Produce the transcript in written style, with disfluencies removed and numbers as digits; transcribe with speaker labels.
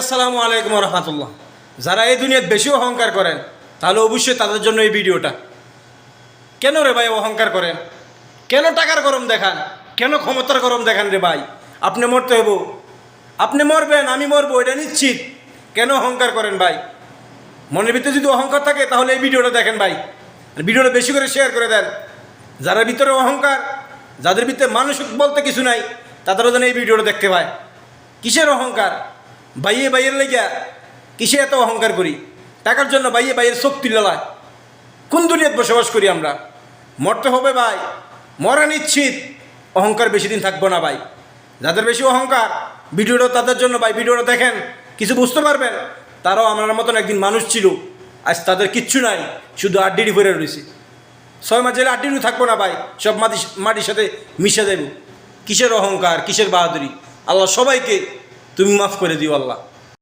Speaker 1: আসসালামু আলাইকুম রহমতুল্লাহ। যারা এই দুনিয়ায় বেশি অহংকার করেন তাহলে অবশ্যই তাদের জন্য এই ভিডিওটা। কেন রে ভাই অহংকার করেন? কেন টাকার গরম দেখান? কেন ক্ষমতার গরম দেখান রে ভাই? আপনি মরতে হইব, আপনি মরবেন, আমি মরবো, এটা নিশ্চিত। কেন অহংকার করেন ভাই? মনের ভিতরে যদি অহংকার থাকে তাহলে এই ভিডিওটা দেখেন ভাই, ভিডিওটা বেশি করে শেয়ার করে দেন। যারা ভিতরে অহংকার, যাদের ভিতরে মানুষ বলতে কিছু নাই, তাদেরও যেন এই ভিডিওটা দেখতে পায়। কিসের অহংকার? বাইয়ের লেগিয়া কিসে এত অহংকার করি? টাকার জন্য বাইয়ের চোখ তুলালায়। কোন দুনিয়াতে বসবাস করি আমরা? মরতে হবে ভাই, মরা নিশ্চিত। অহংকার বেশি দিন থাকবো না ভাই। যাদের বেশি অহংকার, ভিডিওটা তাদের জন্য ভাই। ভিডিওটা দেখেন, কিছু বুঝতে পারবেন। তারাও আমার মতন একদিন মানুষ ছিল, আজ তাদের কিচ্ছু নাই, শুধু আড্ডিডি ভরে রয়েছে। 6 মাস জেলে আড্ডিডি থাকবো না ভাই, সব মাটির সাথে মিশে দেব। কিসের অহংকার, কিসের বাহাদুরি? আল্লাহ সবাইকে তুমি মাফ করে দিও আল্লাহ।